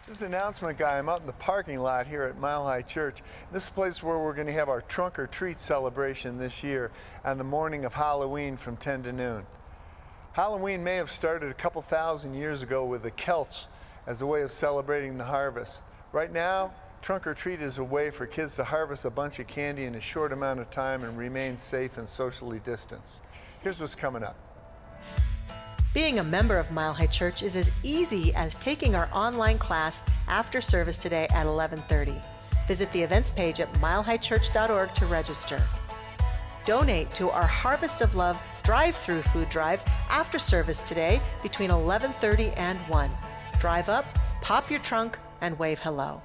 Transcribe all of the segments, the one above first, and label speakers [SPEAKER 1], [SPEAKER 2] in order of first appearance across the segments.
[SPEAKER 1] This is an announcement guy. I'm out in the parking lot here at Mile High Church. This is a place where we're going to have our trunk or treat celebration this year on the morning of Halloween from 10 to noon. Halloween may have started a couple thousand years ago with the Celts as a way of celebrating the harvest. Right now, trunk or treat is a way for kids to harvest a bunch of candy in a short amount of time and remain safe and socially distanced. Here's what's coming up.
[SPEAKER 2] Being a member of Mile High Church is as easy as taking our online class after service today at 11:30. Visit the events page at milehighchurch.org to register. Donate to our Harvest of Love drive-through food drive after service today between 11:30 and 1. Drive up, pop your trunk, and wave hello.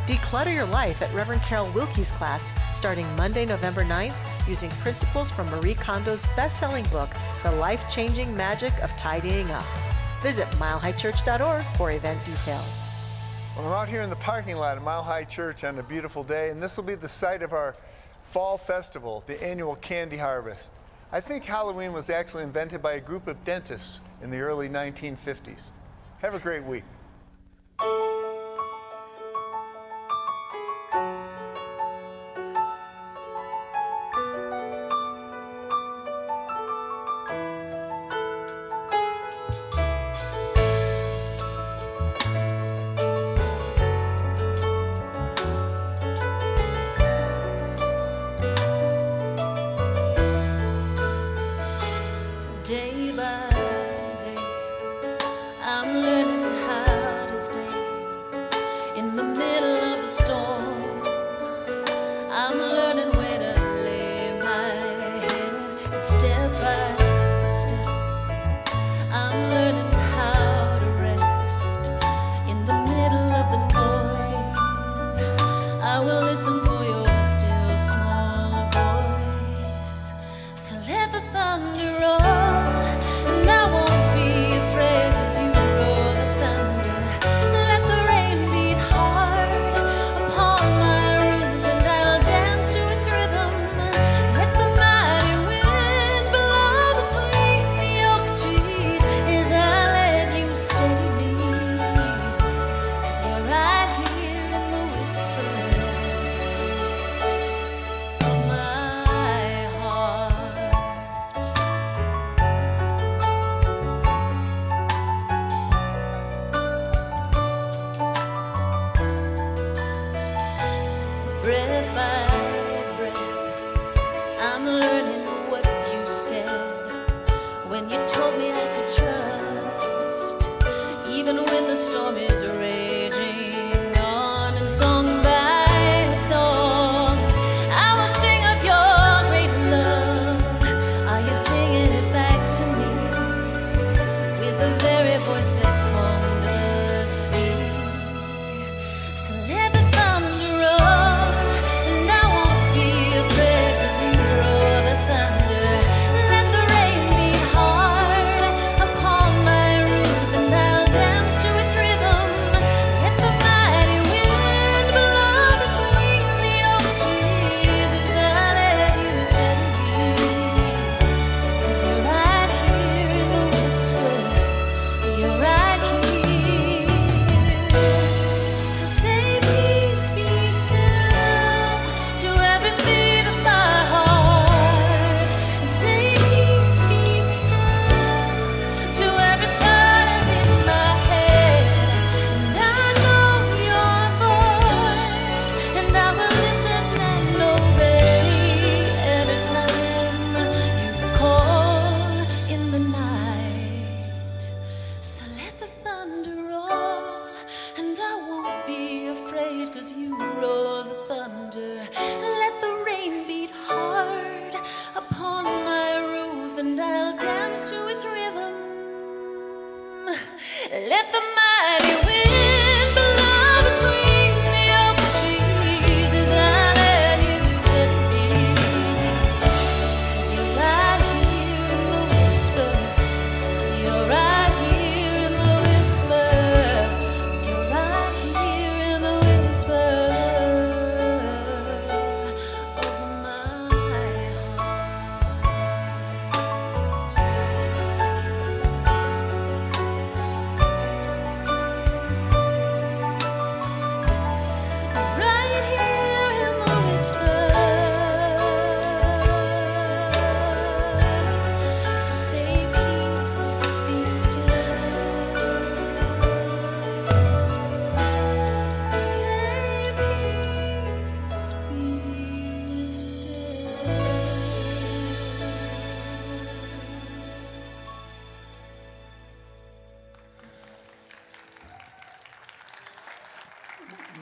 [SPEAKER 2] Declutter your life at Reverend Carol Wilkie's class starting Monday, November 9th, using principles from Marie Kondo's best-selling book, The Life-Changing Magic of Tidying Up. Visit milehighchurch.org for event details.
[SPEAKER 1] Well, I'm out here in the parking lot at Mile High Church on a beautiful day, and this will be the site of our fall festival, the annual candy harvest. I think Halloween was actually invented by a group of dentists in the early 1950s. Have a great week.
[SPEAKER 3] Day by day, I'm learning how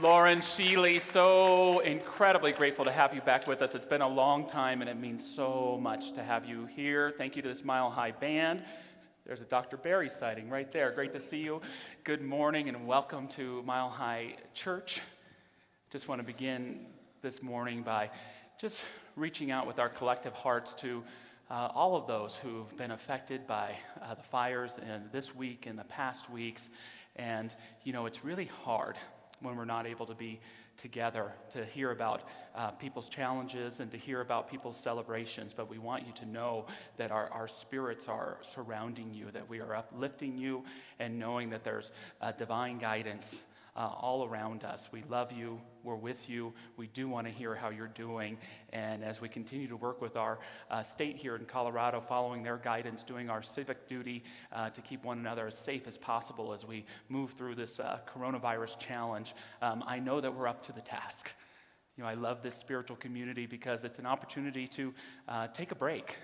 [SPEAKER 3] Lauren, Sheely, so incredibly grateful to have you back with us. It's been a long time, and it means so much to have you here. Thank you to this Mile High Band. There's a Dr. Barry sighting right there. Great to see you. Good morning, and welcome to Mile High Church. Just want to begin this morning by just reaching out with our collective hearts to all of those who've been affected by the fires in this week and the past weeks. And, you know, it's really hard when we're not able to be together to hear about people's challenges and to hear about people's celebrations. But we want you to know that our spirits are surrounding you, that we are uplifting you, and knowing that there's divine guidance all around us. We love you. We're with you. We do want to hear how you're doing. And as we continue to work with our state here in Colorado, following their guidance, doing our civic duty to keep one another as safe as possible as we move through this coronavirus challenge, I know that we're up to the task. You know, I love this spiritual community because it's an opportunity to take a break,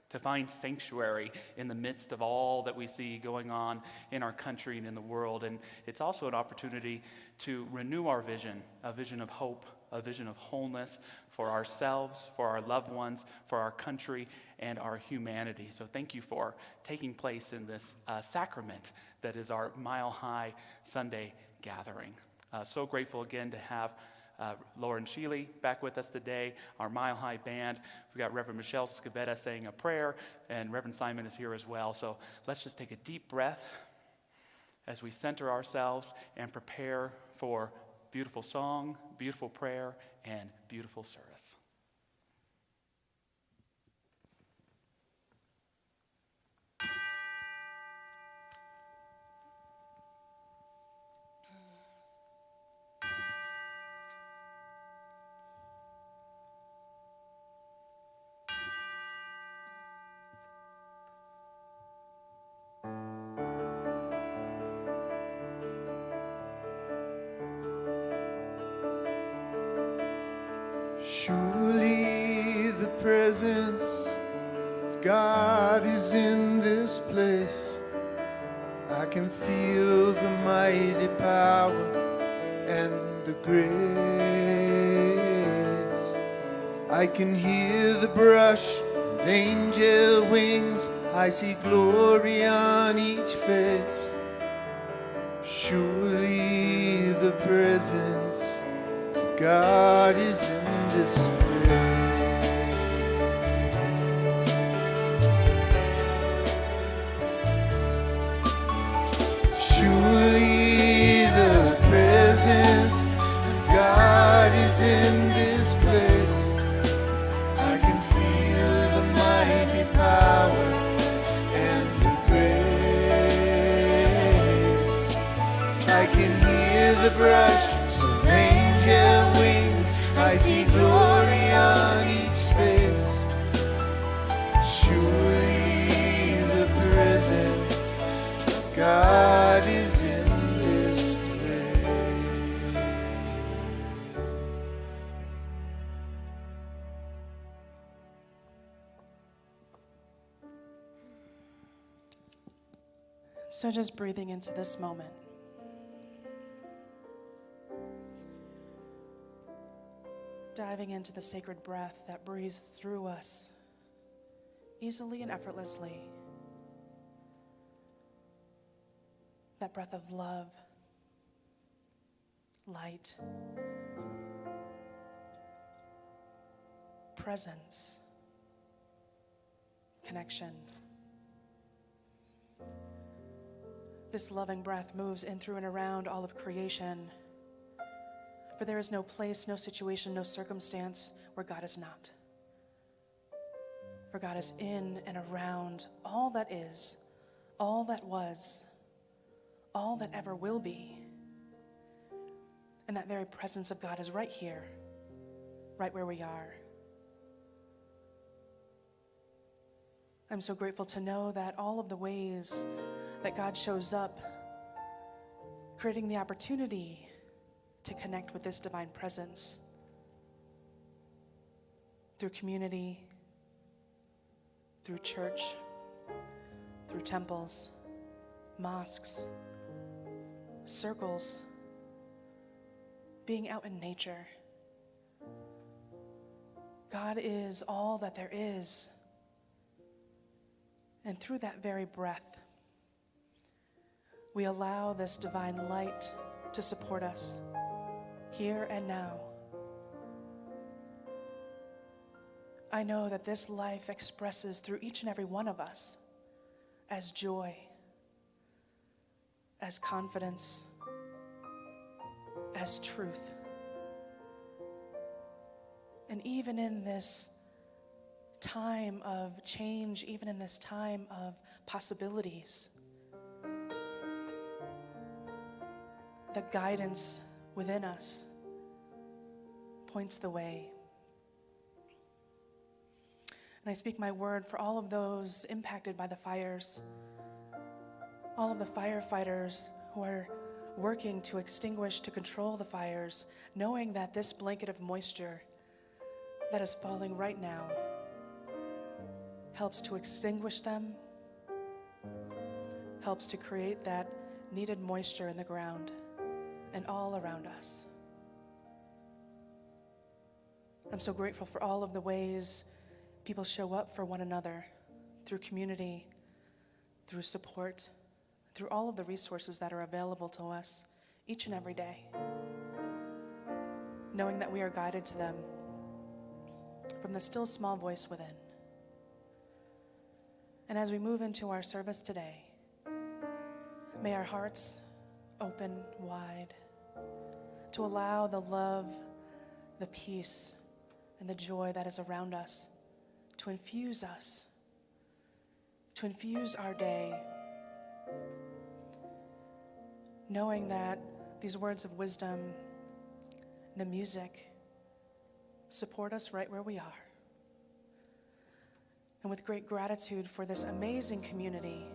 [SPEAKER 3] to find sanctuary in the midst of all that we see going on in our country and in the world. And it's also an opportunity to renew our vision, a vision of hope, a vision of wholeness for ourselves, for our loved ones, for our country, and our humanity. So thank you for taking place in this sacrament that is our Mile High Sunday gathering. So grateful again to have Lauren Sheely back with us today, our Mile High Band. We've got Reverend Michelle Scavetta saying a prayer, and Reverend Simon is here as well. So let's just take a deep breath as we center ourselves and prepare for beautiful song, beautiful prayer, and beautiful service.
[SPEAKER 1] Surely the presence of God is in this place. I can feel the mighty power and the grace. I can hear the brush of angel wings. I see glory on each face. Surely the presence of God is in this place. Surely the presence of God is in this place. I can feel the mighty power and the grace. I can hear the brush of angel wings. I see glory on each face. Surely the presence of God is in this place.
[SPEAKER 4] So just breathing into this moment. Diving into the sacred breath that breathes through us easily and effortlessly. That breath of love, light, presence, connection. This loving breath moves in, through, and around all of creation. For there is no place, no situation, no circumstance where God is not. For God is in and around all that is, all that was, all that ever will be. And that very presence of God is right here, right where we are. I'm so grateful to know that all of the ways that God shows up, creating the opportunity to connect with this divine presence through community, through church, through temples, mosques, circles, being out in nature. God is all that there is. And through that very breath, we allow this divine light to support us here and now. I know that this life expresses through each and every one of us as joy, as confidence, as truth. And even in this time of change, even in this time of possibilities, the guidance within us points the way. And I speak my word for all of those impacted by the fires, all of the firefighters who are working to extinguish, to control the fires, knowing that this blanket of moisture that is falling right now helps to extinguish them, helps to create that needed moisture in the ground and all around us. I'm so grateful for all of the ways people show up for one another through community, through support, through all of the resources that are available to us each and every day, knowing that we are guided to them from the still small voice within. And as we move into our service today, may our hearts open wide to allow the love, the peace, and the joy that is around us to infuse us, to infuse our day, knowing that these words of wisdom, the music, support us right where we are. And with great gratitude for this amazing community,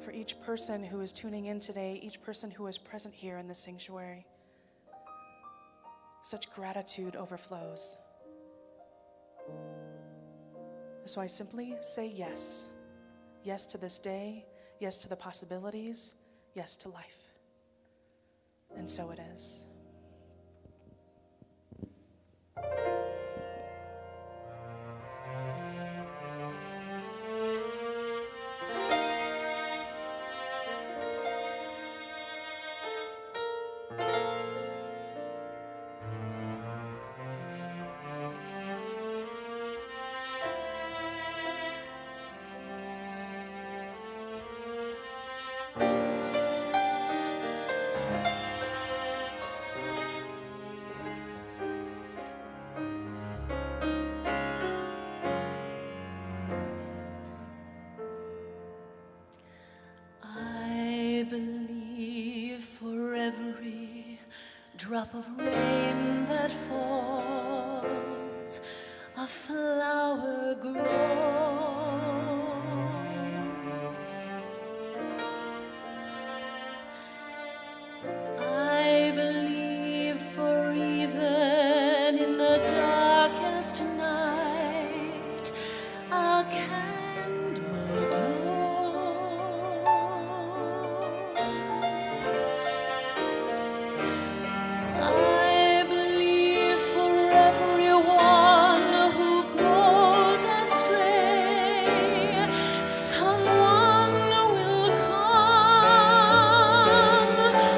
[SPEAKER 4] for each person who is tuning in today, each person who is present here in the sanctuary, such gratitude overflows. So I simply say yes. Yes to this day, yes to the possibilities, yes to life. And so it is.
[SPEAKER 5] Drop of rain that falls, a flower grows. I believe for even in the darkest night, a candle glows. I believe for everyone who goes astray, someone will come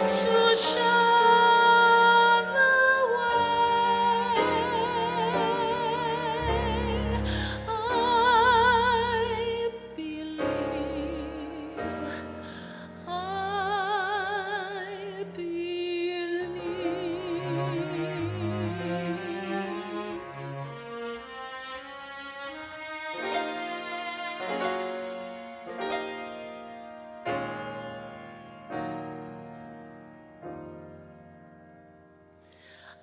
[SPEAKER 5] to show the way. I believe.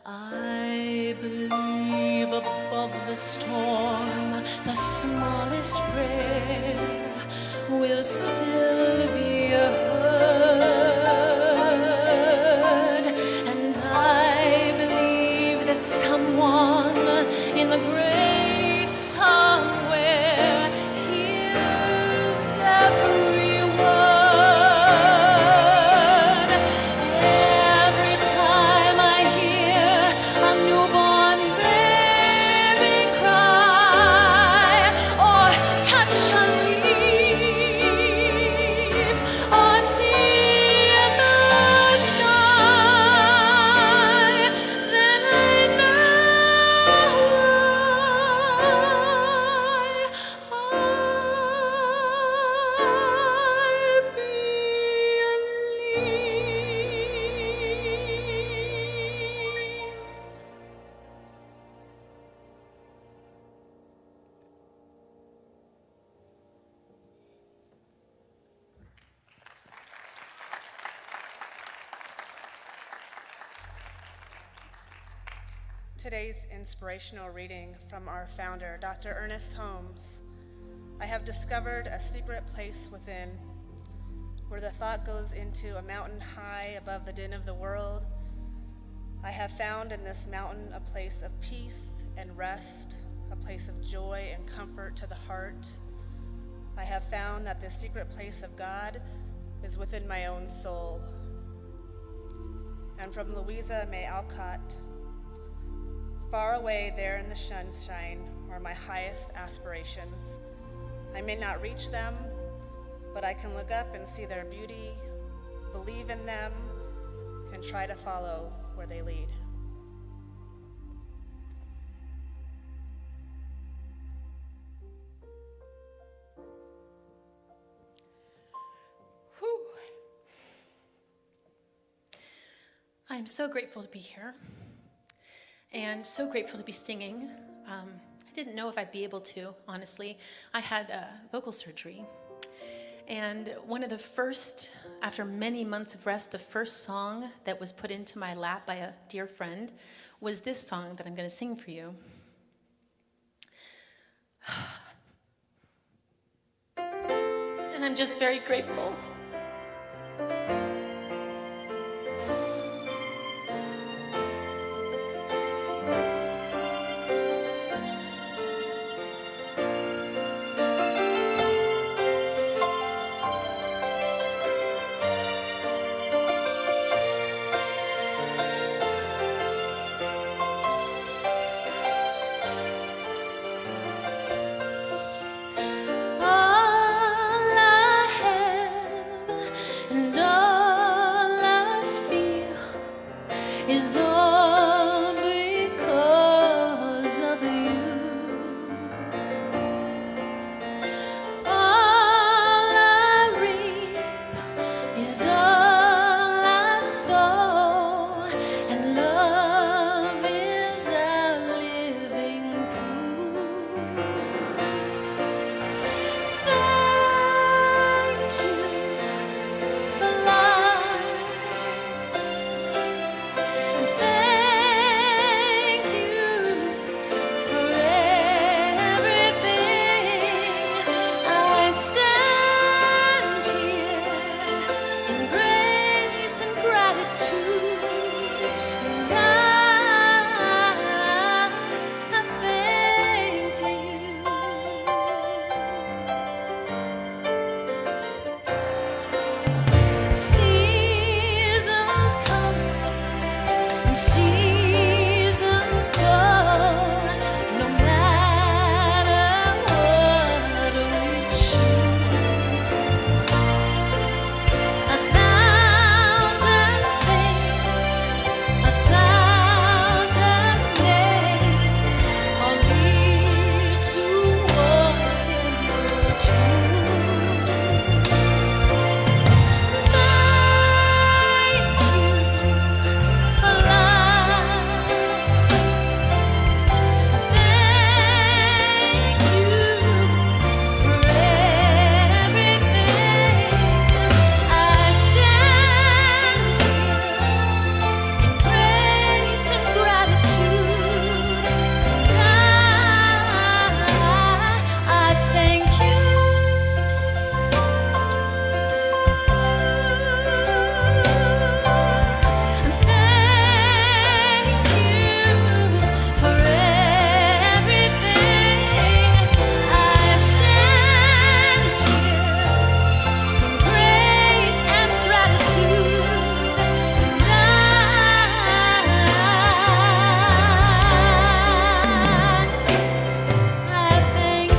[SPEAKER 5] I believe above the storm, the smallest prayer will still be heard. And I believe that someone in the great somewhere hears every word. Every time I hear
[SPEAKER 4] today's inspirational reading from our founder, Dr. Ernest Holmes, I have discovered a secret place within, where the thought goes into a mountain high above the din of the world. I have found in this mountain a place of peace and rest, a place of joy and comfort to the heart. I have found that the secret place of God is within my own soul. And from Louisa May Alcott, far away there in the sunshine are my highest aspirations. I may not reach them, but I can look up and see their beauty, believe in them, and try to follow where they lead.
[SPEAKER 5] Whew. I'm so grateful to be here and so grateful to be singing. I didn't know if I'd be able to, honestly. I had vocal surgery. And one of the first, after many months of rest, the first song that was put into my lap by a dear friend was this song that I'm going to sing for you. And I'm just very grateful. Is all because of you. All I reap is all I sow, and love is our living proof. Thank you for life. Thank you for everything. I stand here in grace and gratitude, and I thank you. Seasons come and seasons go, no matter what we choose. A thousand things, a thousand names, all lead to one simple truth. Thank you for life. Thank you for everything. I stand here in grace and gratitude, and I thank you. Thank you for everything. I stand here in grace and gratitude, and I thank you.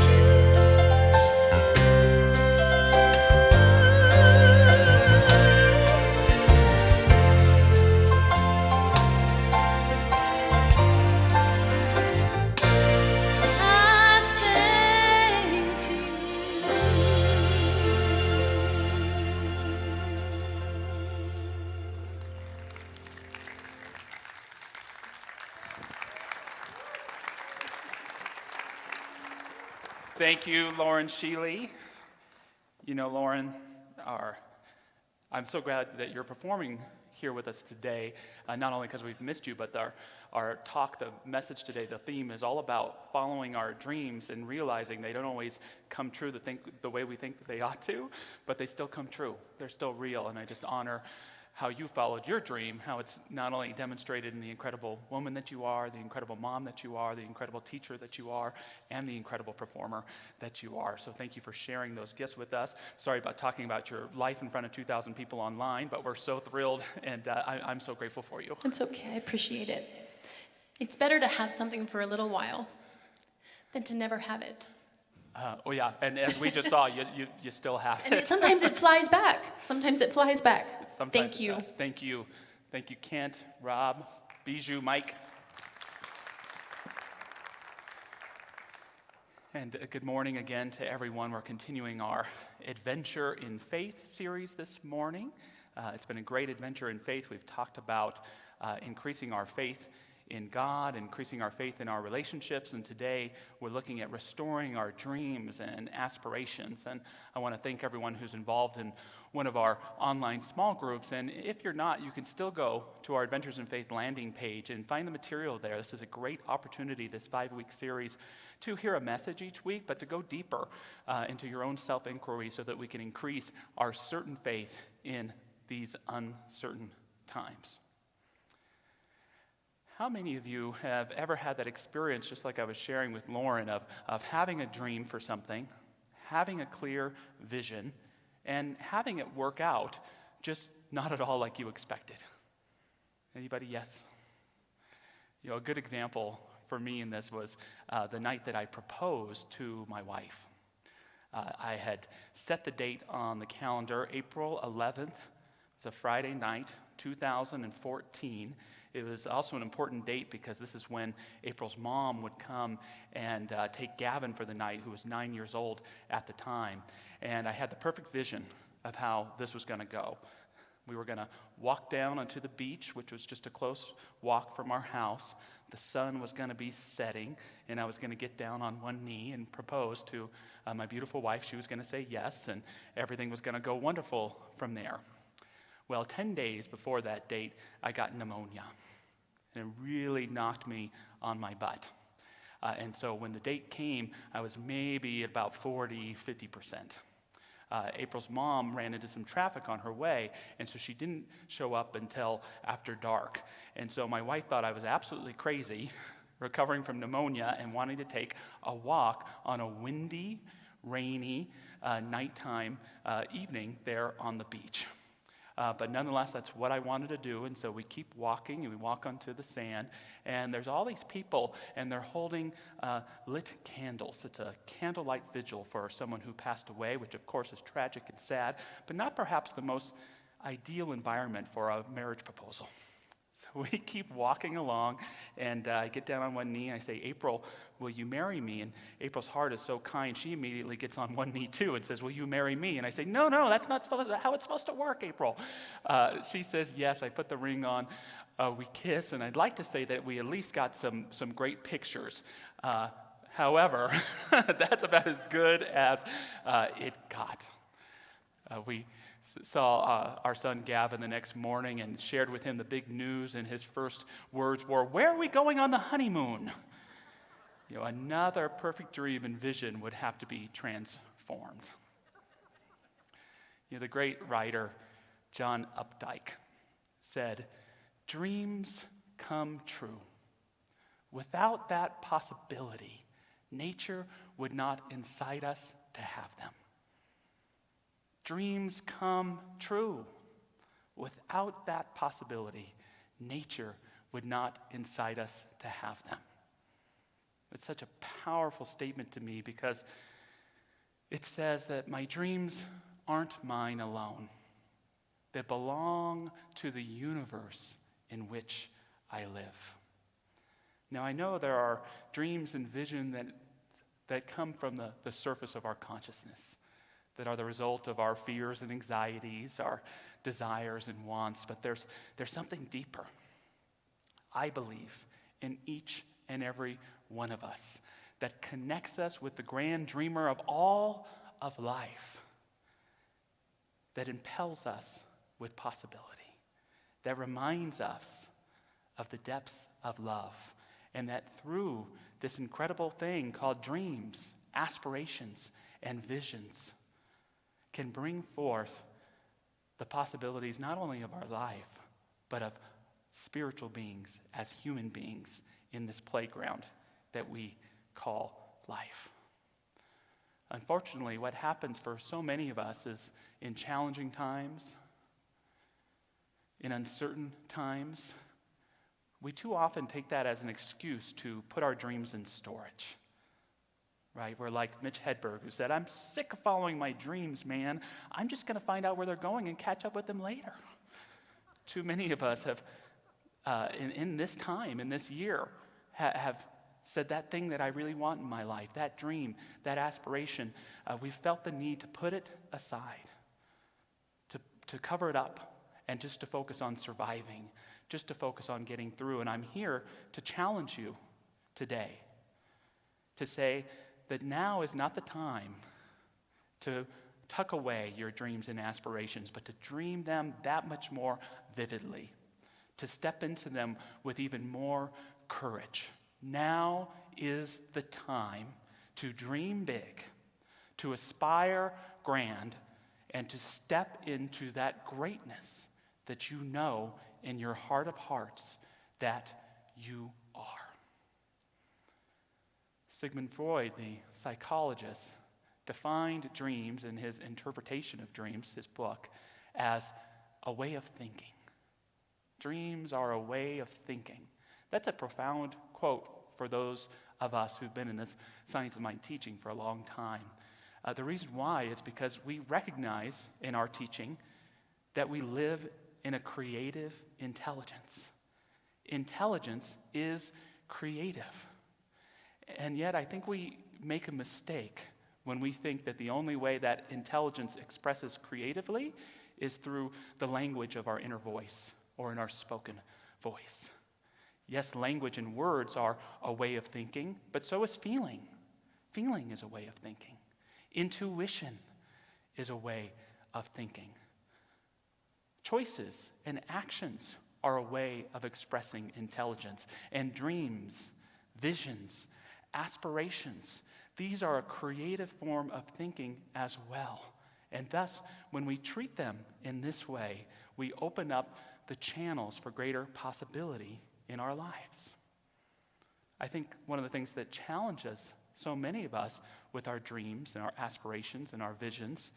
[SPEAKER 3] Thank you, Lauren Sheely. You know, Lauren, I'm so glad that you're performing here with us today, not only because we've missed you, but our talk, the message today, the theme is all about following our dreams and realizing they don't always come true the way we think that they ought to, but they still come true. They're still real, and I just honor how you followed your dream, how it's not only demonstrated in the incredible woman that you are, the incredible mom that you are, the incredible teacher that you are, and the incredible performer that you are. So thank you for sharing those gifts with us. Sorry about talking about your life in front of 2,000 people online, but we're so thrilled, and I'm so grateful for you.
[SPEAKER 5] It's okay, I appreciate it. It's better to have something for a little while than to never have it.
[SPEAKER 3] Oh yeah, and as we just saw, you still have it.
[SPEAKER 5] And sometimes it flies back. Sometimes it flies back.
[SPEAKER 3] Sometimes
[SPEAKER 5] Thank you.
[SPEAKER 3] it does. Thank you. Thank you, Kent, Rob, Bijou, Mike. And good morning again to everyone. We're continuing our Adventure in Faith series this morning. It's been a great adventure in faith. We've talked about increasing our faith in God, increasing our faith in our relationships, and today we're looking at restoring our dreams and aspirations. And I want to thank everyone who's involved in one of our online small groups, and if you're not, you can still go to our Adventures in Faith landing page and find the material there. This is a great opportunity, this 5-week series, to hear a message each week, but to go deeper into your own self-inquiry so that we can increase our certain faith in these uncertain times. How many of you have ever had that experience, just like I was sharing with Lauren, of having a dream for something, having a clear vision, and having it work out just not at all like you expected? Anybody? Yes? You know, a good example for me in this was the night that I proposed to my wife. I had set the date on the calendar, April 11th. It was a Friday night, 2014. It was also an important date because this is when April's mom would come and take Gavin for the night, who was 9 years old at the time. And I had the perfect vision of how this was going to go. We were going to walk down onto the beach, which was just a close walk from our house. The sun was going to be setting, and I was going to get down on one knee and propose to my beautiful wife. She was going to say yes, and everything was going to go wonderful from there. Well, 10 days before that date, I got pneumonia, and it really knocked me on my butt. And so when the date came, I was maybe about 40, 50%. April's mom ran into some traffic on her way, and so she didn't show up until after dark. And so my wife thought I was absolutely crazy, recovering from pneumonia and wanting to take a walk on a windy, rainy, nighttime evening there on the beach. But nonetheless, that's what I wanted to do, and so we keep walking, and we walk onto the sand, and there's all these people, and they're holding lit candles. It's a candlelight vigil for someone who passed away, which of course is tragic and sad, but not perhaps the most ideal environment for a marriage proposal. So we keep walking along, and I get down on one knee, and I say, April, will you marry me? And April's heart is so kind, she immediately gets on one knee too and says, will you marry me? And I say, no, that's not how it's supposed to work, April. She says, yes. I put the ring on, we kiss, and I'd like to say that we at least got some great pictures. However, that's about as good as it got. We saw our son Gavin the next morning and shared with him the big news, and his first words were, where are we going on the honeymoon? You know, another perfect dream and vision would have to be transformed. You know, the great writer John Updike said, dreams come true. Without that possibility, nature would not incite us to have them. Dreams come true. Without that possibility, nature would not incite us to have them. It's such a powerful statement to me because it says that my dreams aren't mine alone. They belong to the universe in which I live. Now, I know there are dreams and vision that come from the surface of our consciousness, that are the result of our fears and anxieties, our desires and wants, but there's something deeper. I believe in each and every one of us that connects us with the grand dreamer of all of life, that impels us with possibility, that reminds us of the depths of love, and that through this incredible thing called dreams, aspirations, and visions can bring forth the possibilities not only of our life, but of spiritual beings as human beings in this playground that we call life. Unfortunately, what happens for so many of us is in challenging times, in uncertain times, we too often take that as an excuse to put our dreams in storage. Right? We're like Mitch Hedberg, who said, "I'm sick of following my dreams, man. I'm just going to find out where they're going and catch up with them later." Too many of us have, in this time, in this year, have said that thing that I really want in my life, that dream, that aspiration. We've felt the need to put it aside, to cover it up, and just to focus on surviving, just to focus on getting through. And I'm here to challenge you today to say that now is not the time to tuck away your dreams and aspirations, but to dream them that much more vividly, to step into them with even more courage. Now is the time to dream big, to aspire grand, and to step into that greatness that you know in your heart of hearts that you are. Sigmund Freud, the psychologist, defined dreams in his interpretation of dreams, his book, as a way of thinking. Dreams are a way of thinking. That's a profound quote for those of us who've been in this science of mind teaching for a long time. The reason why is because we recognize in our teaching that we live in a creative intelligence. Intelligence is creative. And yet I think we make a mistake when we think that the only way that intelligence expresses creatively is through the language of our inner voice or in our spoken voice. Yes, language and words are a way of thinking, but so is feeling. Feeling is a way of thinking. Intuition is a way of thinking. Choices and actions are a way of expressing intelligence. And dreams, visions, aspirations, these are a creative form of thinking as well. And thus, when we treat them in this way, we open up the channels for greater possibility in our lives. I think one of the things that challenges so many of us with our dreams and our aspirations and our visions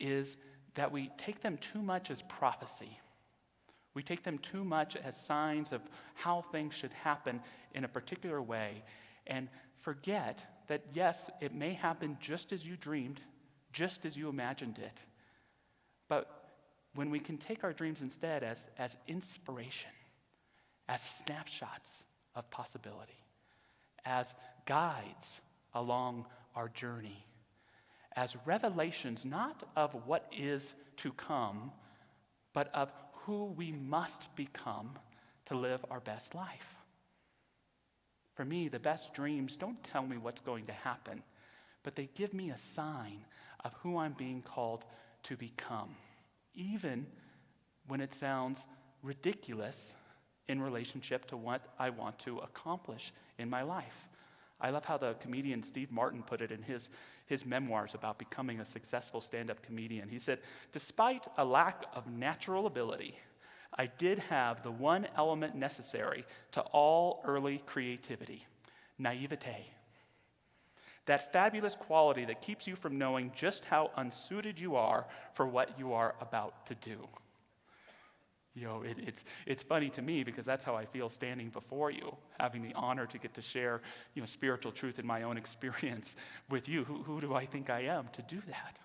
[SPEAKER 3] is that we take them too much as prophecy. We take them too much as signs of how things should happen in a particular way and forget that, yes, it may happen just as you dreamed, just as you imagined it. But when we can take our dreams instead as inspiration, as snapshots of possibility, as guides along our journey, as revelations not of what is to come, but of who we must become to live our best life. For me, the best dreams don't tell me what's going to happen, but they give me a sign of who I'm being called to become, even when it sounds ridiculous in relationship to what I want to accomplish in my life. I love how the comedian Steve Martin put it in his memoirs about becoming a successful stand-up comedian. He said, "Despite a lack of natural ability, I did have the one element necessary to all early creativity: naivete. That fabulous quality that keeps you from knowing just how unsuited you are for what you are about to do." You know, it's funny to me because that's how I feel standing before you, having the honor to get to share, spiritual truth in my own experience with you. Who do I think I am to do that?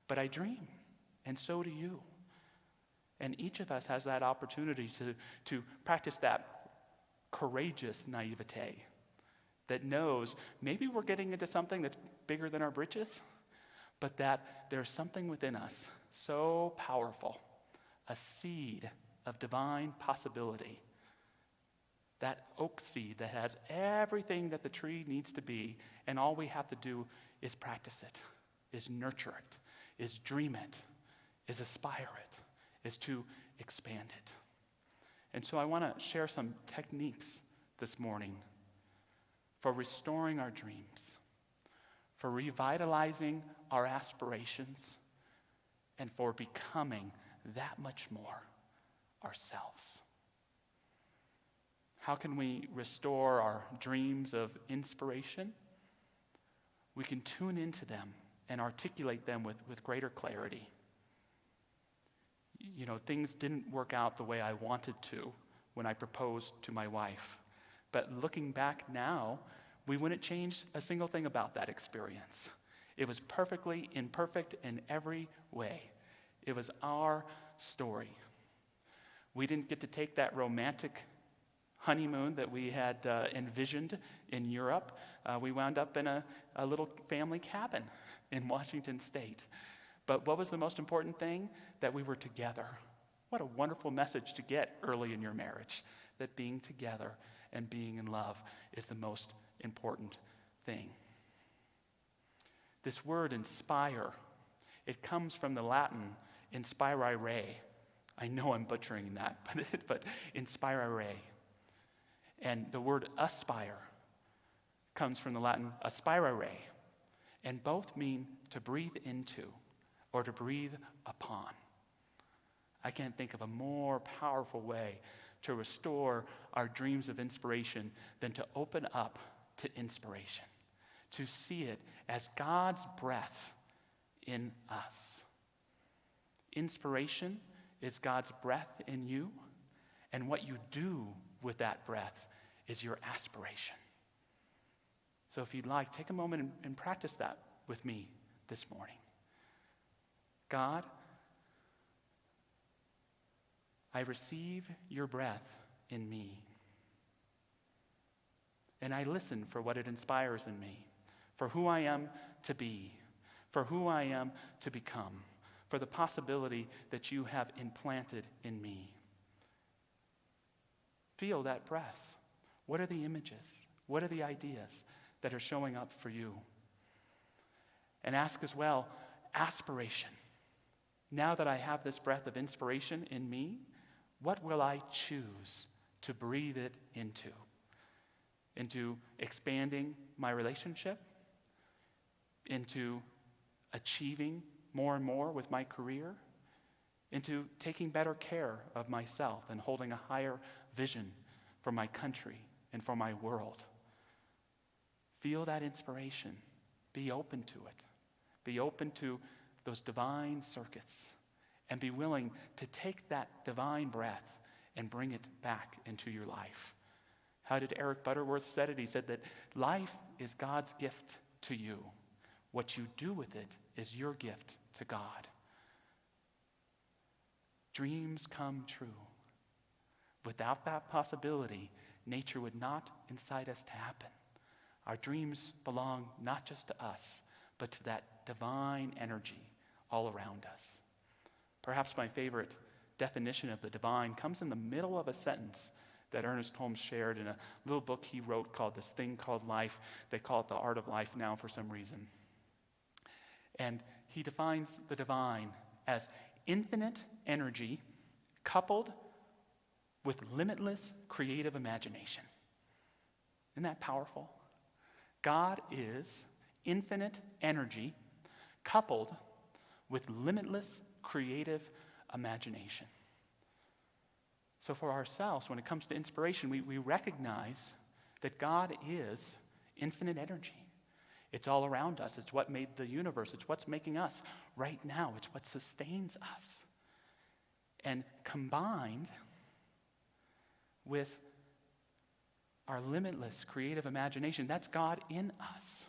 [SPEAKER 3] But I dream, and so do you. And each of us has that opportunity to practice that courageous naivete that knows maybe we're getting into something that's bigger than our britches, but that there's something within us so powerful, a seed of divine possibility, that oak seed that has everything that the tree needs to be, and all we have to do is practice it, is nurture it, is dream it, is aspire it, is to expand it. And so I want to share some techniques this morning for restoring our dreams, for revitalizing our aspirations, and for becoming that much more ourselves. How can we restore our dreams of inspiration? We can tune into them and articulate them with greater clarity. You know, things didn't work out the way I wanted to when I proposed to my wife. But looking back now, we wouldn't change a single thing about that experience. It was perfectly imperfect in every way. It was our story. We didn't get to take that romantic honeymoon that we had envisioned in Europe. We wound up in a little family cabin in Washington State. But what was the most important thing? That we were together. What a wonderful message to get early in your marriage, that being together and being in love is the most important thing. This word inspire, it comes from the Latin inspirare. I know I'm butchering that, but inspirare. And the word aspire comes from the Latin aspirare, and both mean to breathe into or to breathe upon. I can't think of a more powerful way to restore our dreams of inspiration than to open up to inspiration, to see it as God's breath in us. Inspiration is God's breath in you, and what you do with that breath is your aspiration. So if you'd like, take a moment and practice that with me this morning. God, I receive your breath in me, and I listen for what it inspires in me, for who I am to be, for who I am to become, for the possibility that you have implanted in me. Feel that breath. What are the images? What are the ideas that are showing up for you? And ask as well, aspiration. Now that I have this breath of inspiration in me, what will I choose to breathe it into? Into expanding my relationship? Into achieving more and more with my career? Into taking better care of myself and holding a higher vision for my country and for my world? Feel that inspiration. Be open to it. Be open to those divine circuits, and be willing to take that divine breath and bring it back into your life. How did Eric Butterworth said it? He said that life is God's gift to you. What you do with it is your gift to God. Dreams come true. Without that possibility, nature would not incite us to happen. Our dreams belong not just to us, but to that divine energy all around us. Perhaps my favorite definition of the divine comes in the middle of a sentence that Ernest Holmes shared in a little book he wrote called This Thing Called Life. They call it The Art of Life now for some reason. And he defines the divine as infinite energy coupled with limitless creative imagination. Isn't that powerful? God is infinite energy coupled with limitless creative imagination. So for ourselves, when it comes to inspiration, we recognize that God is infinite energy. It's all around us. It's what made the universe. It's what's making us right now. It's what sustains us. And combined with our limitless creative imagination, that's God in us.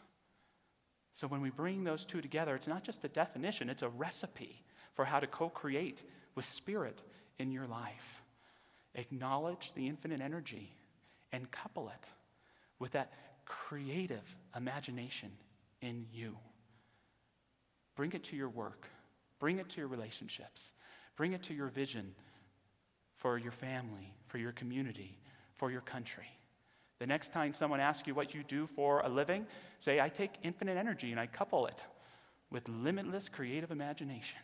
[SPEAKER 3] So when we bring those two together, it's not just a definition, it's a recipe for how to co-create with Spirit in your life. Acknowledge the infinite energy and couple it with that creative imagination in you. Bring it to your work. Bring it to your relationships. Bring it to your vision for your family, for your community, for your country. The next time someone asks you what you do for a living, say, I take infinite energy and I couple it with limitless creative imagination.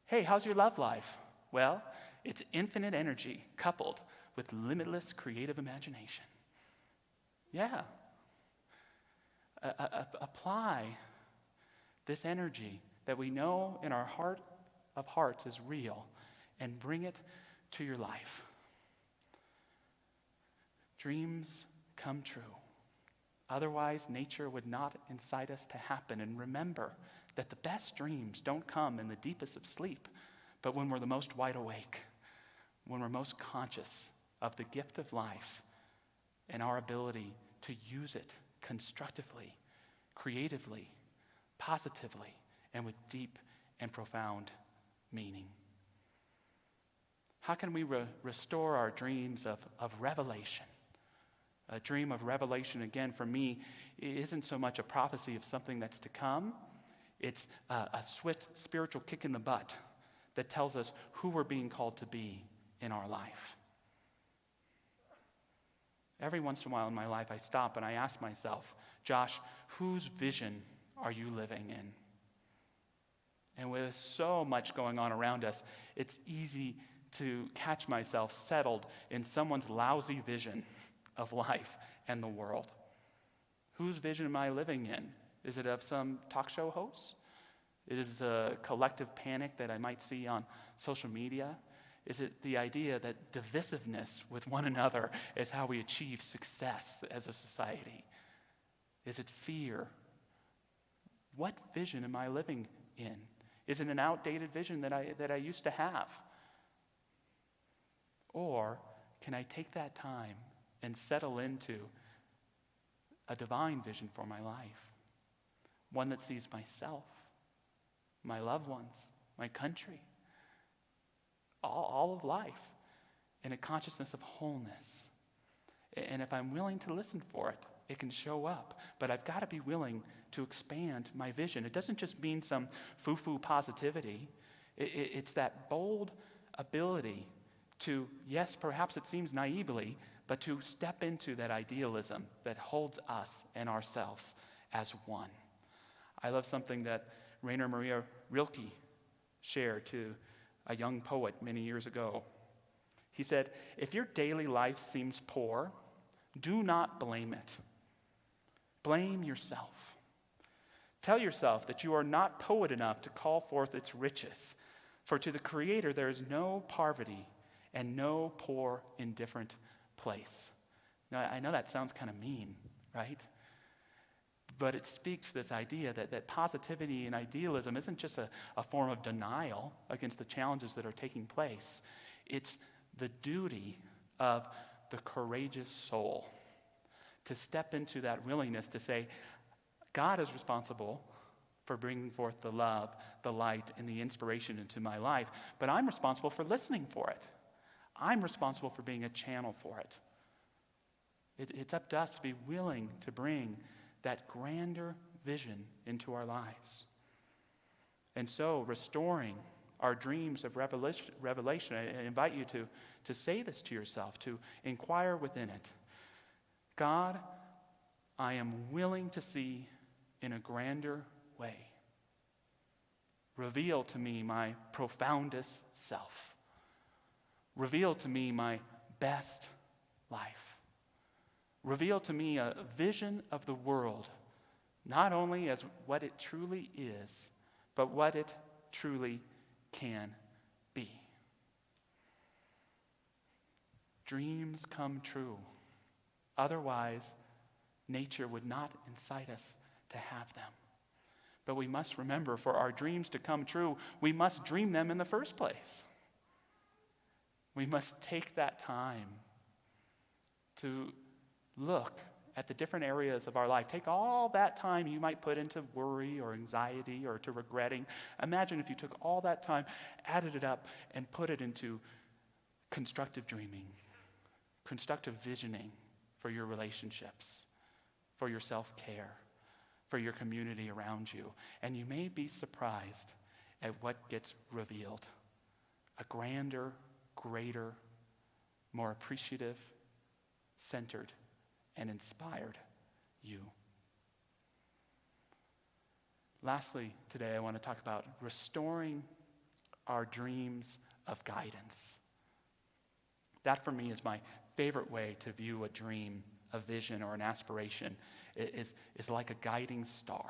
[SPEAKER 3] Hey, how's your love life? Well, It's infinite energy coupled with limitless creative imagination. Yeah. Apply this energy that we know in our heart of hearts is real and bring it to your life. Dreams come true. Otherwise, nature would not incite us to happen. And remember that the best dreams don't come in the deepest of sleep, but when we're the most wide awake, when we're most conscious of the gift of life and our ability to use it constructively, creatively, positively, and with deep and profound meaning. How can we restore our dreams of revelation? A dream of revelation, again, for me, isn't so much a prophecy of something that's to come. It's a swift spiritual kick in the butt that tells us who we're being called to be in our life. Every once in a while in my life, I stop and I ask myself, Josh, whose vision are you living in? And with so much going on around us, it's easy to catch myself settled in someone's lousy vision of life and the world. Whose vision am I living in? Is it of some talk show host? Is it a collective panic that I might see on social media? Is it the idea that divisiveness with one another is how we achieve success as a society? Is it fear? What vision am I living in? Is it an outdated vision that I used to have? Or can I take that time and settle into a divine vision for my life? One that sees myself, my loved ones, my country, all of life in a consciousness of wholeness. And if I'm willing to listen for it, it can show up. But I've got to be willing to expand my vision. It doesn't just mean some foo-foo positivity. It's that bold ability to, yes, perhaps it seems naively, but to step into that idealism that holds us and ourselves as one. I love something that Rainer Maria Rilke shared to a young poet many years ago. He said, if your daily life seems poor, do not blame it. Blame yourself. Tell yourself that you are not poet enough to call forth its riches, for to the Creator there is no poverty and no poor, indifferent place. Now, I know that sounds kind of mean, right? But it speaks to this idea that positivity and idealism isn't just a form of denial against the challenges that are taking place. It's the duty of the courageous soul to step into that willingness to say, God is responsible for bringing forth the love, the light, and the inspiration into my life, but I'm responsible for listening for it. I'm responsible for being a channel for it. It's up to us to be willing to bring that grander vision into our lives. And so, restoring our dreams of revelation, I invite you to say this to yourself, to inquire within it. God, I am willing to see in a grander way. Reveal to me my profoundest self. Reveal to me my best life. Reveal to me a vision of the world, not only as what it truly is, but what it truly can be. Dreams come true. Otherwise, nature would not incite us to have them. But we must remember, for our dreams to come true, we must dream them in the first place. We must take that time to look at the different areas of our life. Take all that time you might put into worry or anxiety or to regretting. Imagine if you took all that time, added it up, and put it into constructive dreaming, constructive visioning for your relationships, for your self-care, for your community around you. And you may be surprised at what gets revealed. A grander, greater, more appreciative, centered, and inspired you. Lastly, today I want to talk about restoring our dreams of guidance That for me is my favorite way to view a dream, a vision, or an aspiration, is like a guiding star.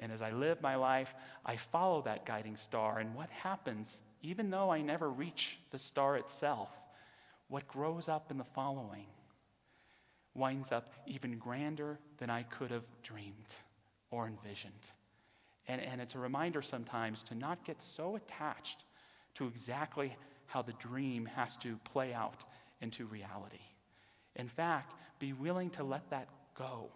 [SPEAKER 3] And as I live my life, I follow that guiding star. And what happens, even though I never reach the star itself, what grows up in the following winds up even grander than I could have dreamed or envisioned. And it's a reminder sometimes to not get so attached to exactly how the dream has to play out into reality. In fact, be willing to let that go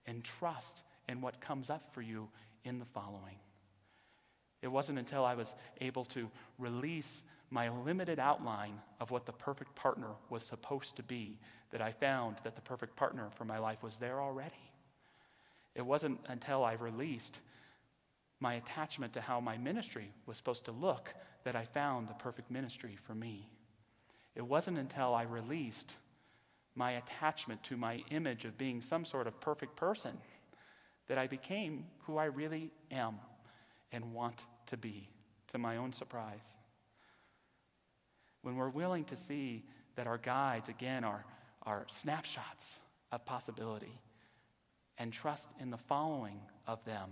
[SPEAKER 3] and trust in what comes up for you in the following. It wasn't until I was able to release my limited outline of what the perfect partner was supposed to be that I found that the perfect partner for my life was there already. It wasn't until I released my attachment to how my ministry was supposed to look that I found the perfect ministry for me. It wasn't until I released my attachment to my image of being some sort of perfect person that I became who I really am and want to be, to my own surprise. When we're willing to see that our guides, again, are snapshots of possibility and trust in the following of them,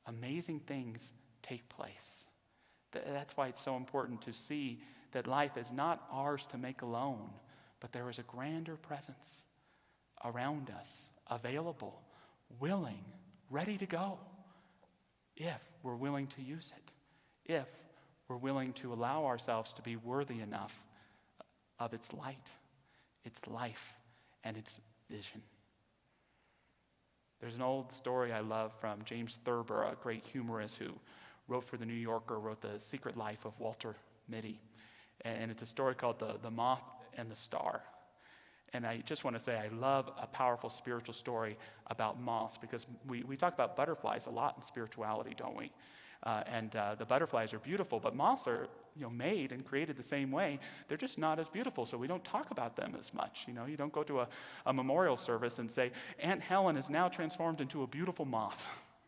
[SPEAKER 3] amazing things take place. That's why it's so important to see that life is not ours to make alone, but there is a grander presence around us, available, willing, ready to go, if we're willing to use it, if we're willing to allow ourselves to be worthy enough of its light, its life, and its vision. There's an old story I love from James Thurber, a great humorist who wrote for The New Yorker, wrote The Secret Life of Walter Mitty. And it's a story called The Moth and the Star. And I just want to say I love a powerful spiritual story about moths, because we talk about butterflies a lot in spirituality, don't we? The butterflies are beautiful, but moths are made and created the same way. They're just not as beautiful, so we don't talk about them as much. You don't go to a memorial service and say, Aunt Helen is now transformed into a beautiful moth.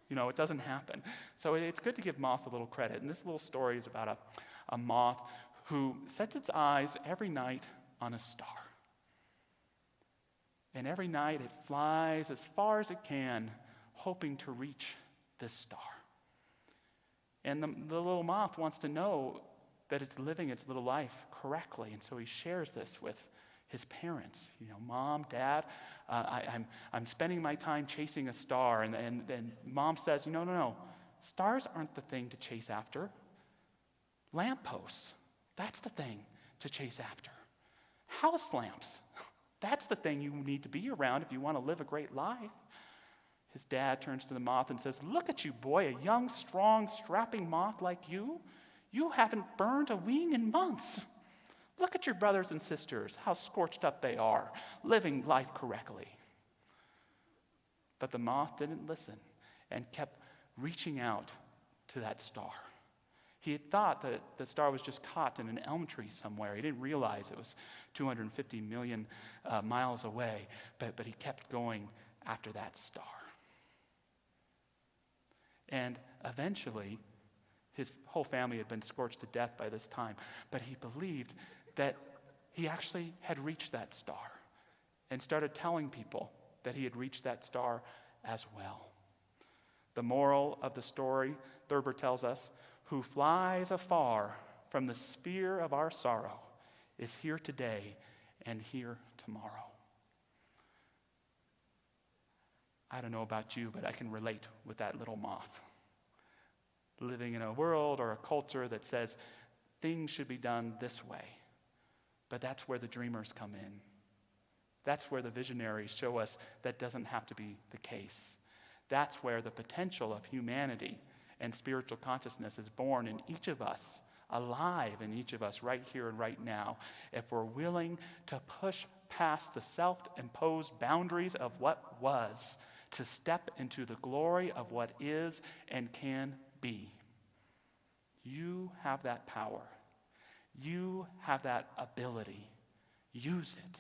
[SPEAKER 3] It doesn't happen. So it's good to give moths a little credit. And this little story is about a moth who sets its eyes every night on a star. And every night it flies as far as it can, hoping to reach this star. And the little moth wants to know that it's living its little life correctly, and so he shares this with his parents. Mom, Dad, I'm spending my time chasing a star, and Mom says, no, stars aren't the thing to chase after. Lampposts, that's the thing to chase after. House lamps, that's the thing you need to be around if you want to live a great life. His dad turns to the moth and says, look at you, boy, a young, strong, strapping moth like you. You haven't burned a wing in months. Look at your brothers and sisters, how scorched up they are, living life correctly. But the moth didn't listen and kept reaching out to that star. He had thought that the star was just caught in an elm tree somewhere. He didn't realize it was 250 million miles away, but he kept going after that star. And eventually, his whole family had been scorched to death by this time, but he believed that he actually had reached that star and started telling people that he had reached that star as well. The moral of the story, Thurber tells us, who flies afar from the sphere of our sorrow is here today and here tomorrow. I don't know about you, but I can relate with that little moth. Living in a world or a culture that says things should be done this way. But that's where the dreamers come in. That's where the visionaries show us that doesn't have to be the case. That's where the potential of humanity and spiritual consciousness is born in each of us, alive in each of us right here and right now, if we're willing to push past the self-imposed boundaries of what was, to step into the glory of what is and can be. You have that power. You have that ability. Use it.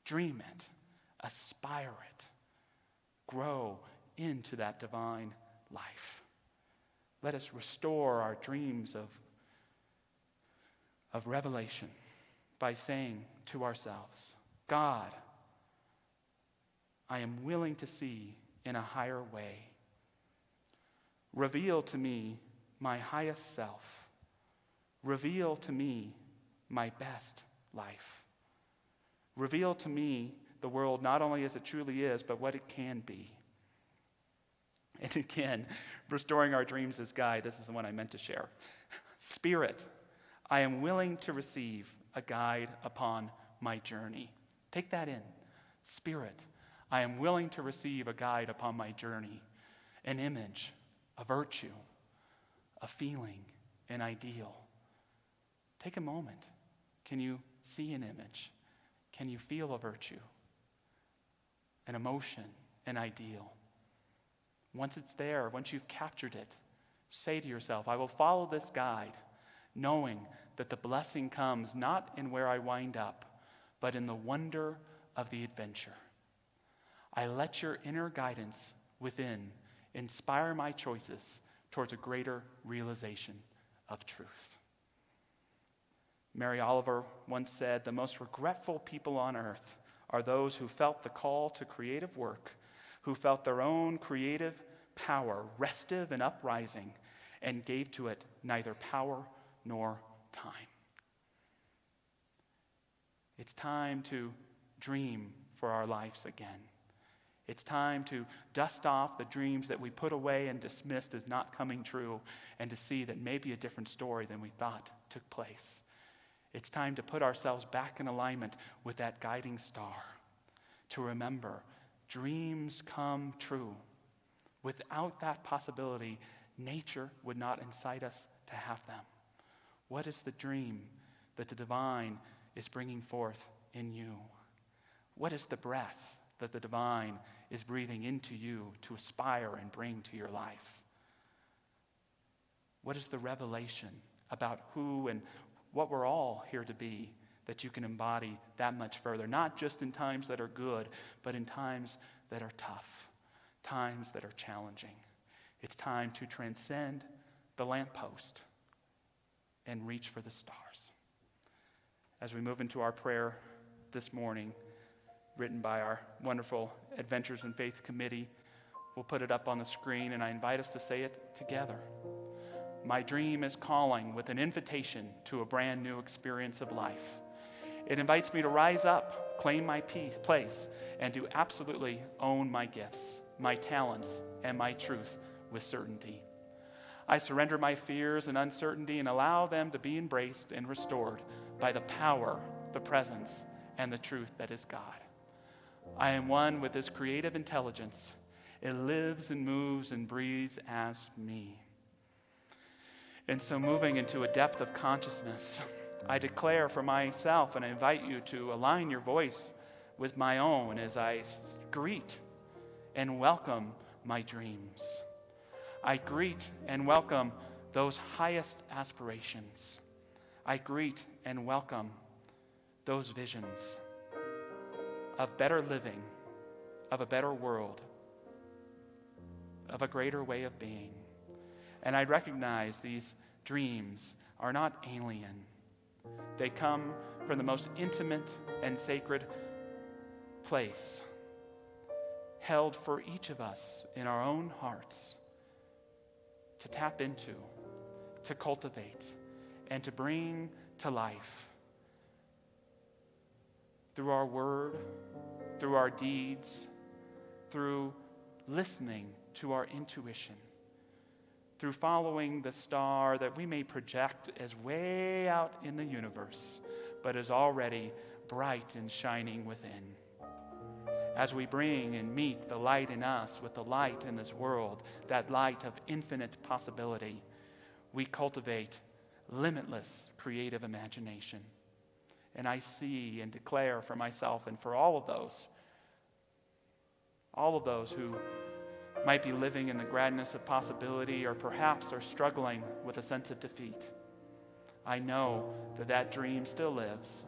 [SPEAKER 3] Dream it. Aspire it. Grow into that divine life. Let us restore our dreams of revelation by saying to ourselves, God, I am willing to see in a higher way. Reveal to me my highest self. Reveal to me my best life. Reveal to me the world not only as it truly is, but what it can be. And again, restoring our dreams as guide, this is the one I meant to share. Spirit, I am willing to receive a guide upon my journey. Take that in. Spirit, I am willing to receive a guide upon my journey, an image, a virtue, a feeling, an ideal. Take a moment. Can you see an image? Can you feel a virtue, an emotion, an ideal? Once it's there, once you've captured it, say to yourself, I will follow this guide, knowing that the blessing comes not in where I wind up, but in the wonder of the adventure. I let your inner guidance within inspire my choices towards a greater realization of truth. Mary Oliver once said, the most regretful people on earth are those who felt the call to creative work, who felt their own creative power restive and uprising, and gave to it neither power nor time. It's time to dream for our lives again. It's time to dust off the dreams that we put away and dismissed as not coming true, and to see that maybe a different story than we thought took place. It's time to put ourselves back in alignment with that guiding star, to remember dreams come true. Without that possibility, nature would not incite us to have them. What is the dream that the divine is bringing forth in you? What is the breath that the divine is breathing into you to aspire and bring to your life? What is the revelation about who and what we're all here to be that you can embody that much further, not just in times that are good, but in times that are tough, times that are challenging? It's time to transcend the lamppost and reach for the stars. As we move into our prayer this morning, written by our wonderful Adventures in Faith Committee, we'll put it up on the screen, and I invite us to say it together. My dream is calling with an invitation to a brand new experience of life. It invites me to rise up, claim my place, and to absolutely own my gifts, my talents, and my truth with certainty. I surrender my fears and uncertainty and allow them to be embraced and restored by the power, the presence, and the truth that is God. I am one with this creative intelligence. It lives and moves and breathes as me. And so, moving into a depth of consciousness, I declare for myself, and I invite you to align your voice with my own as I greet and welcome my dreams. I greet and welcome those highest aspirations. I greet and welcome those visions of better living, of a better world, of a greater way of being. And I recognize these dreams are not alien. They come from the most intimate and sacred place, held for each of us in our own hearts, to tap into, to cultivate, and to bring to life through our word, through our deeds, through listening to our intuition, through following the star that we may project as way out in the universe, but is already bright and shining within. As we bring and meet the light in us with the light in this world, that light of infinite possibility, we cultivate limitless creative imagination. And I see and declare for myself and for all of those who might be living in the gladness of possibility, or perhaps are struggling with a sense of defeat. I know that that dream still lives,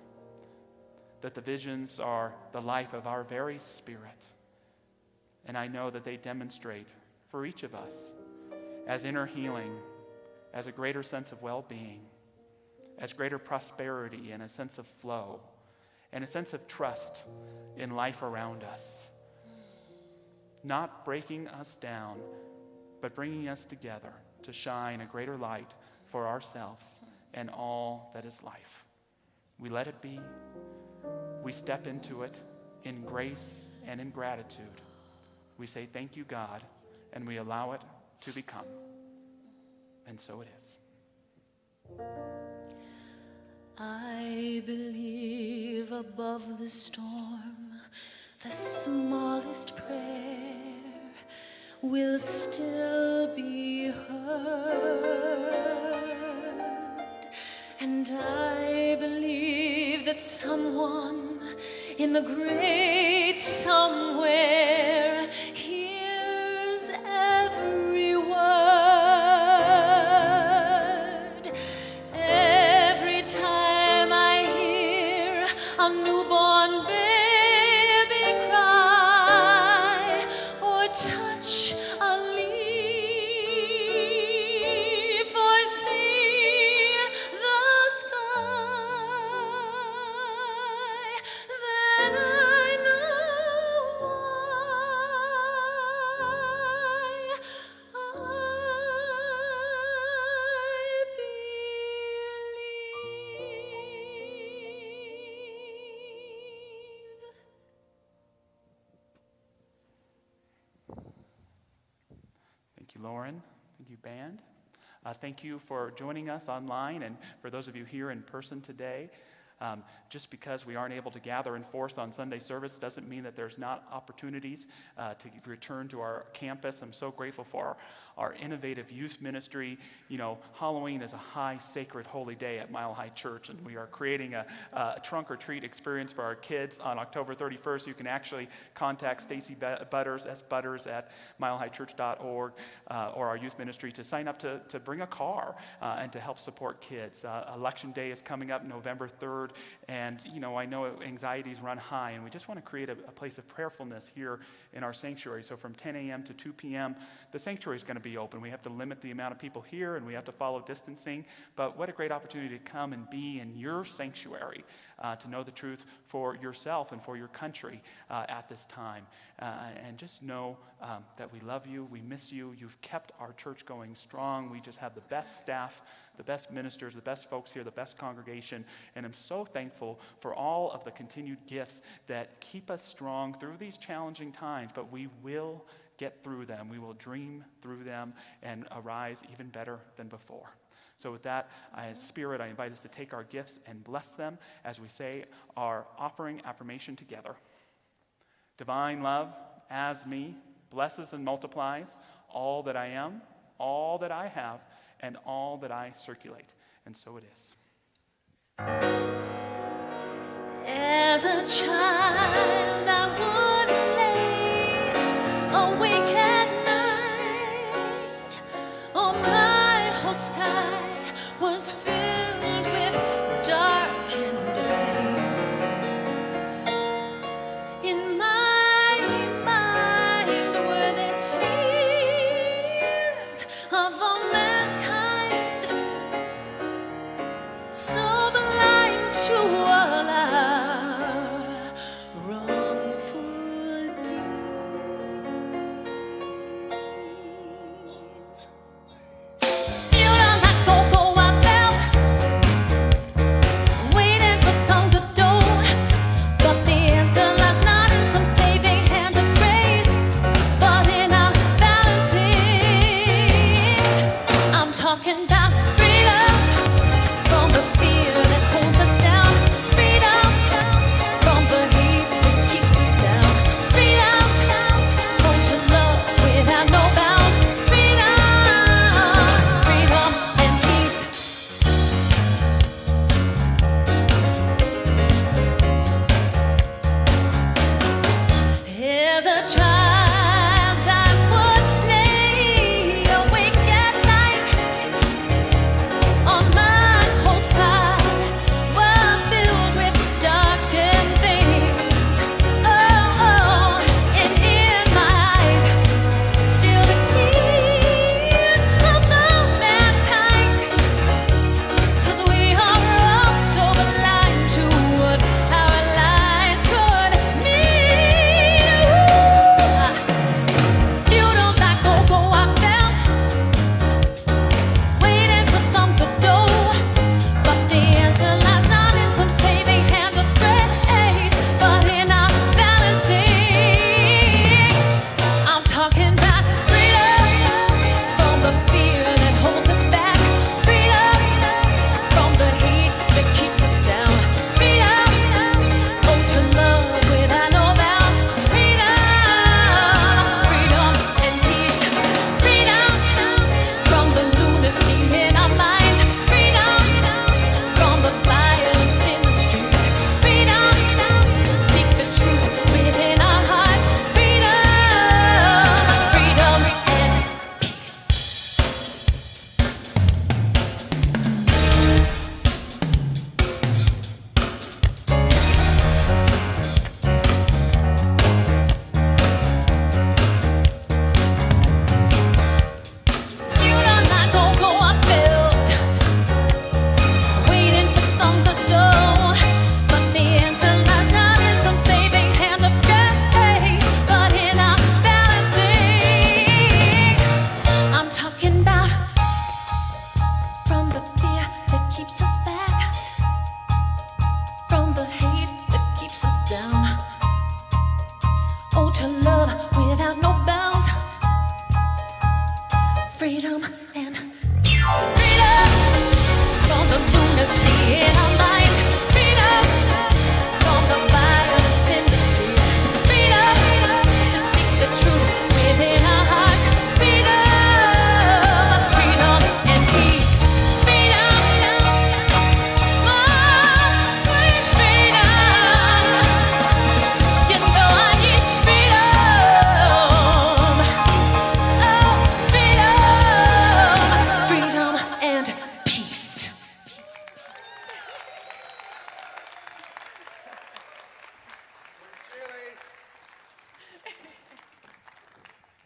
[SPEAKER 3] that the visions are the life of our very spirit. And I know that they demonstrate for each of us as inner healing, as a greater sense of well-being, as greater prosperity and a sense of flow and a sense of trust in life around us. Not breaking us down, but bringing us together to shine a greater light for ourselves and all that is life. We let it be. We step into it in grace and in gratitude. We say, thank you, God, and we allow it to become. And so it is.
[SPEAKER 6] I believe above the storm, the smallest prayer will still be heard. And I believe that someone in the great somewhere hears every word. Every time I hear a newborn baby cry or touch a leaf or see the sky, then I know why I believe.
[SPEAKER 3] Thank you, Lauren. Thank you, band. Thank you for joining us online, and for those of you here in person today. Just because we aren't able to gather in force on Sunday service doesn't mean that there's not opportunities to return to our campus. I'm so grateful for our innovative youth ministry. You know, Halloween is a high, sacred, holy day at Mile High Church, and we are creating a trunk or treat experience for our kids on October 31st. You can actually contact Stacy Butters, sbutters at milehighchurch.org, or our youth ministry to sign up to bring a car and to help support kids. Election Day is coming up November 3rd, and you know, I know anxieties run high, and we just want to create a place of prayerfulness here in our sanctuary. So from 10 a.m. to 2 p.m., the sanctuary is going to be open. We have to limit the amount of people here, and we have to follow distancing, but what a great opportunity to come and be in your sanctuary, to know the truth for yourself and for your country at this time. And just know that we love you, we miss you. You've kept our church going strong. We just have the best staff, the best ministers, the best folks here, the best congregation, and I'm so thankful for all of the continued gifts that keep us strong through these challenging times, but we will get through them. We will dream through them and arise even better than before. So with that, Spirit, I invite us to take our gifts and bless them as we say our offering affirmation together. Divine love, as me, blesses and multiplies all that I am, all that I have, and all that I circulate. And so it is.
[SPEAKER 6] As a child, I would lay awake at night. Oh, my whole sky was filled with darkened veils. In my mind were the tears of all mankind, so blind to all our wrong.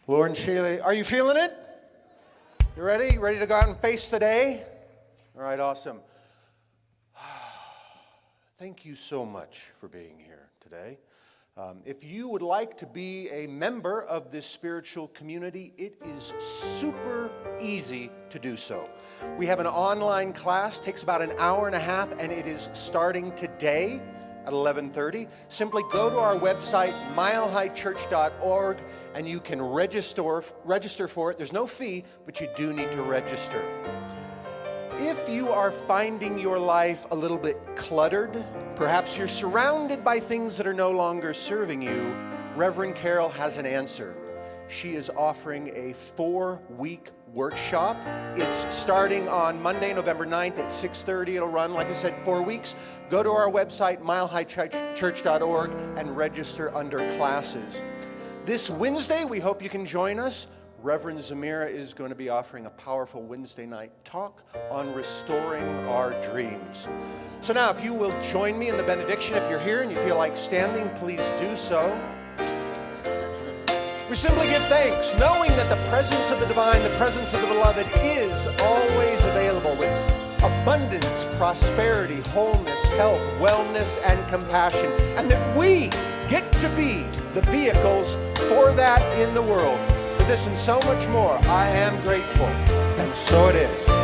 [SPEAKER 7] Lauren, Sheila, are you feeling it? You ready? Ready to go out and face the day? All right, awesome. Thank you so much for being here today. If you would like to be a member of this spiritual community, it is super easy to do so. We have an online class, takes about an hour and a half, and it is starting today at 11:30. Simply go to our website, milehighchurch.org, and you can register for it. There's no fee, but you do need to register. If you are finding your life a little bit cluttered, perhaps you're surrounded by things that are no longer serving you, Reverend Carol has an answer. She is offering a 4-week workshop. It's starting on Monday, November 9th at 6:30. It'll run, like I said, 4 weeks. Go to our website, milehighchurch.org, and register under classes. This Wednesday, we hope you can join us. Reverend Zamira is going to be offering a powerful Wednesday night talk on restoring our dreams. So now, if you will join me in the benediction, if you're here and you feel like standing, please do so. We simply give thanks, knowing that the presence of the divine, the presence of the beloved is always available with abundance, prosperity, wholeness, health, wellness, and compassion, and that we get to be the vehicles for that in the world. For this and so much more, I am grateful, and so it is.